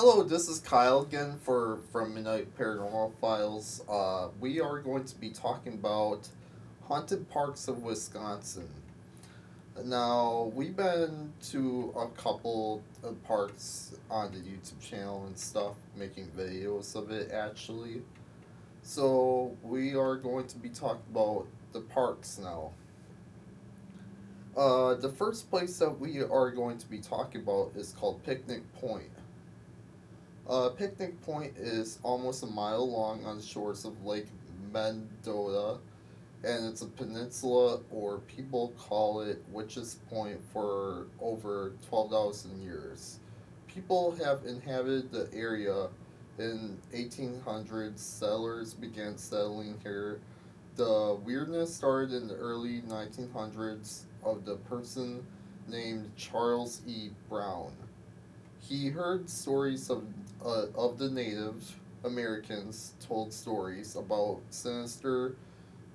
Hello, this is Kyle again from Midnight Paranormal Files. We are going to be talking about haunted parks of Wisconsin. Now, we've been to a couple of parks on the YouTube channel and stuff, making videos of it actually. So, we are going to be talking about the parks now. The first place that we are going to be talking about is called Picnic Point. Picnic Point is almost a mile long on the shores of Lake Mendota, and it's a peninsula, or people call it Witch's Point, for over 12,000 years. People have inhabited the area in 1800s. Settlers began settling here. The weirdness started in the early 1900s of the person named Charles E. Brown. He heard stories of the Native Americans told stories about sinister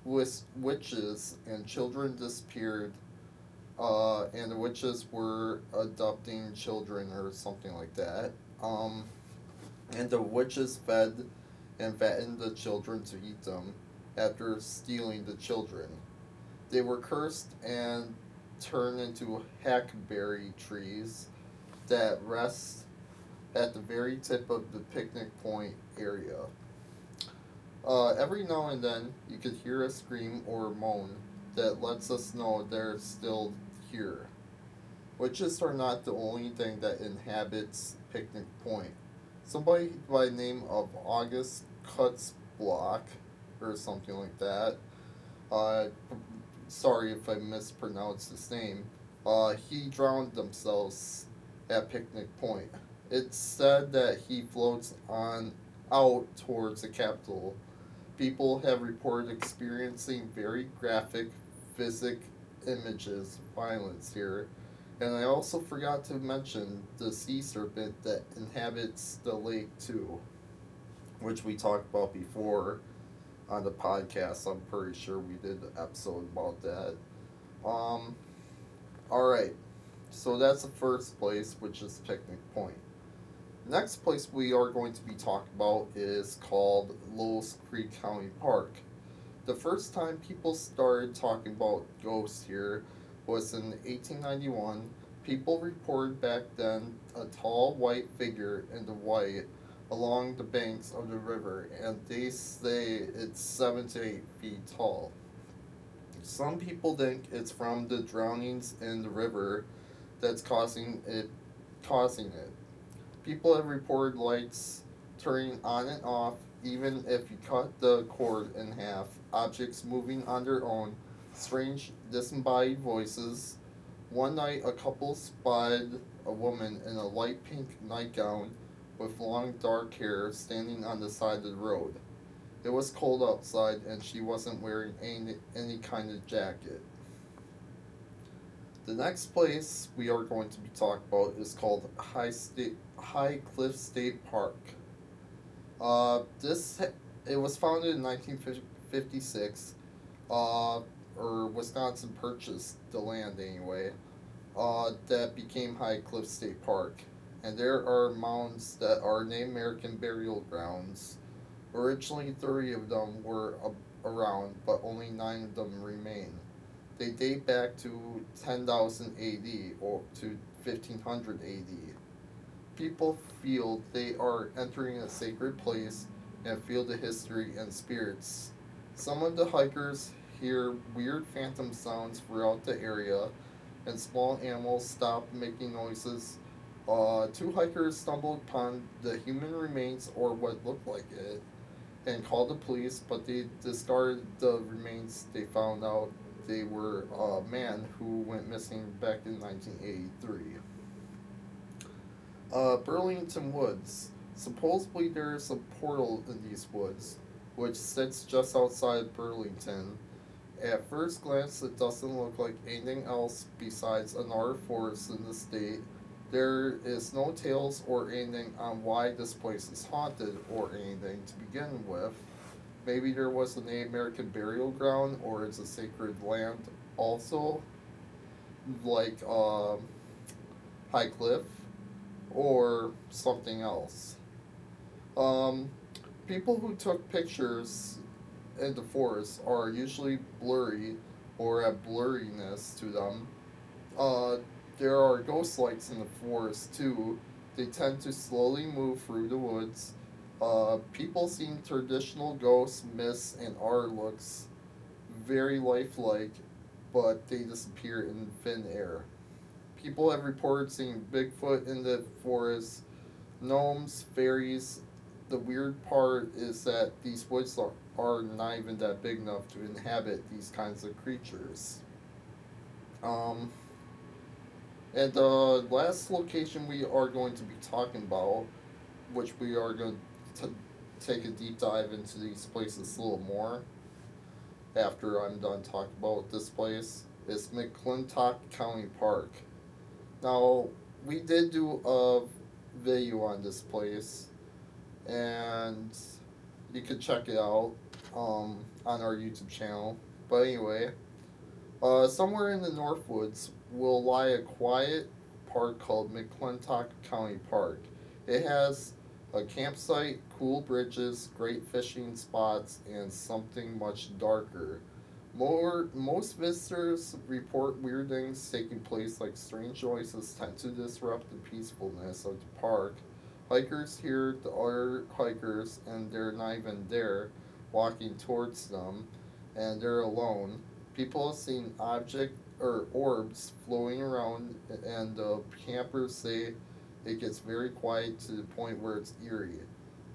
witches, and children disappeared, and the witches were adopting children or something like that. And the witches fed and fattened the children to eat them after stealing the children. They were cursed and turned into hackberry trees that rest at the very tip of the Picnic Point area. Every now and then, you could hear a scream or moan that lets us know they're still here. Witches are not the only thing that inhabits Picnic Point. Somebody by the name of August Cutzblock, or something like that, uh, sorry if I mispronounced his name, he drowned themselves at Picnic Point. It's said that he floats on out towards the capital. People have reported experiencing very graphic physic images of violence here. And I also forgot to mention the sea serpent that inhabits the lake too, which we talked about before on the podcast. I'm pretty sure we did an episode about that. Um, alright, so that's the first place, which is Picnic Point. Next place we are going to be talking about is called Lowe Creek County Park. The first time people started talking about ghosts here was in 1891. People reported back then a tall white figure in the white along the banks of the river, and they say it's 7 to 8 feet tall. Some people think it's from the drownings in the river that's causing it. People have reported lights turning on and off even if you cut the cord in half, objects moving on their own, strange disembodied voices. One night, a couple spied a woman in a light pink nightgown with long dark hair standing on the side of the road. It was cold outside, and she wasn't wearing any kind of jacket. The next place we are going to be talking about is called High Cliff State Park. This it was founded in 1956. Or Wisconsin purchased the land anyway. That became High Cliff State Park, and there are mounds that are Native American burial grounds. Originally, 30 of them were around, but only 9 of them remain. They date back to 10,000 AD or to 1500 AD. People feel they are entering a sacred place and feel the history and spirits. Some of the hikers hear weird phantom sounds throughout the area, and small animals stop making noises. Two hikers stumbled upon the human remains, or what looked like it, and called the police, but they discarded the remains. They found out they were a man who went missing back in 1983. Burlington Woods. Supposedly there's a portal in these woods, which sits just outside Burlington. At first glance, it doesn't look like anything else besides another forest in the state. There is no tales or anything on why this place is haunted or anything to begin with. Maybe there was a Native American burial ground, or it's a sacred land also, like High Cliff. or something else. Um, People who took pictures in the forest are usually blurry or have blurriness to them. Uh, there are ghost lights in the forest too. They tend to slowly move through the woods. People seen traditional ghosts, myths, and art looks very lifelike, but they disappear in thin air. People have reported seeing Bigfoot in the forest, gnomes, fairies. The weird part is that these woods are not even that big enough to inhabit these kinds of creatures. Um, and the last location we are going to be talking about, which we are going to take a deep dive into these places a little more after I'm done talking about this place, is McClintock County Park. Now, we did do a video on this place, and you could check it out on our YouTube channel. But anyway, somewhere in the Northwoods will lie a quiet park called McClintock County Park. It has a campsite, cool bridges, great fishing spots, and something much darker. Most visitors report weird things taking place, like strange noises tend to disrupt the peacefulness of the park. Hikers hear the other hikers, and they're not even there, walking towards them, and they're alone. People have seen object or orbs floating around, and campers say it gets very quiet to the point where it's eerie.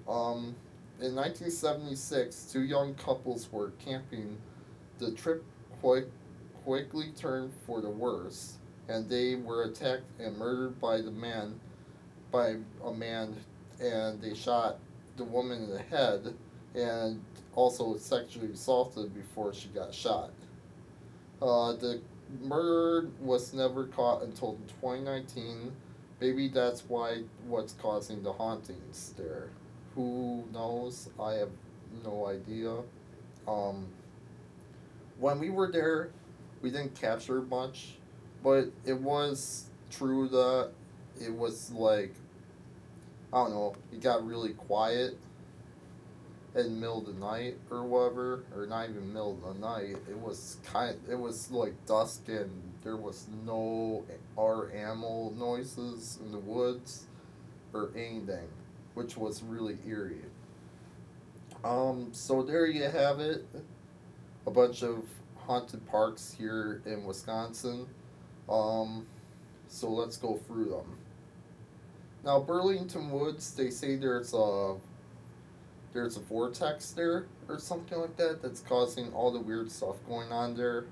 Um, in 1976, two young couples were camping. The trip quick, quickly turned for the worse, and they were attacked and murdered by a man, and they shot the woman in the head, and also sexually assaulted before she got shot. The murder was never caught until 2019. Maybe that's what's causing the hauntings there. Who knows? I have no idea. Um, when we were there, we didn't capture much, but it was true that it was like, I don't know, it got really quiet in the middle of the night or whatever, or not even middle of the night. It was like dusk, and there was no our animal noises in the woods or anything, which was really eerie. So there you have it, a bunch of haunted parks here in Wisconsin. Um, so let's go through them. Now, Burlington Woods, they say there's a vortex there or something like that that's causing all the weird stuff going on there,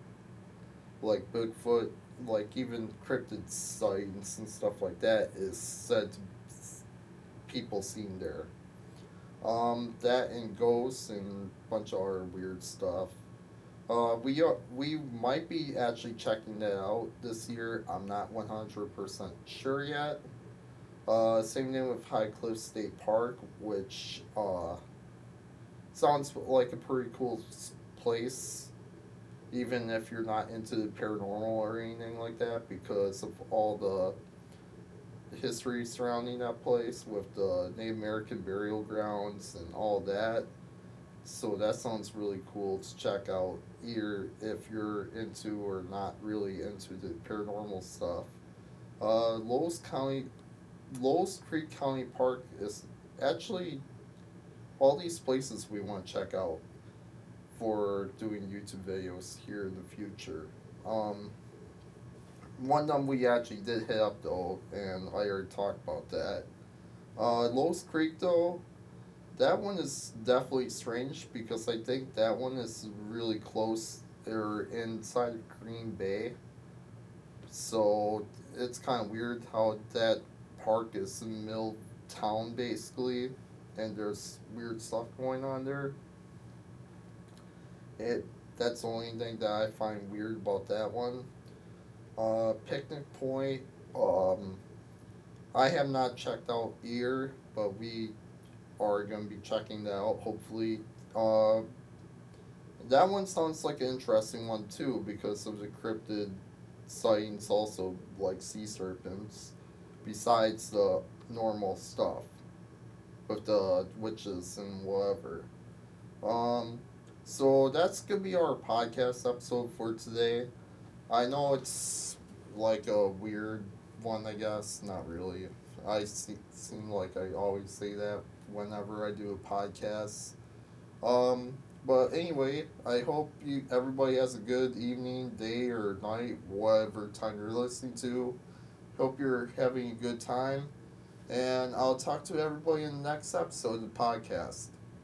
like Bigfoot, like even cryptid sightings and stuff like that is said to people seen there. That and ghosts and a bunch of other weird stuff. We might be actually checking that out this year. I'm not 100% sure yet. Same thing with High Cliff State Park, which sounds like a pretty cool place, even if you're not into the paranormal or anything like that, because of all the history surrounding that place with the Native American burial grounds and all that. So that sounds really cool to check out, either if you're into or not really into the paranormal stuff. Uh, Lowe's County, Lowe's Creek County Park is actually all these places we want to check out for doing YouTube videos here in the future. Um, One of them we actually did hit up though, and I already talked about that. Lowe's Creek though, that one is definitely strange because I think that one is really close or inside of Green Bay. So it's kind of weird how that park is in the middle of town basically, and there's weird stuff going on there. It That's the only thing that I find weird about that one. Picnic Point. Um, I have not checked out either, but we are going to be checking that out. Hopefully, uh, that one sounds like an interesting one too because of the cryptid sightings, also like sea serpents, besides the normal stuff with the witches and whatever. Um, so that's gonna be our podcast episode for today. I know it's like a weird one, I guess. Not really. Seem like I always say that whenever I do a podcast. Um, but anyway, I hope everybody has a good evening, day, or night, whatever time you're listening to. Hope you're having a good time, and I'll talk to everybody in the next episode of the podcast.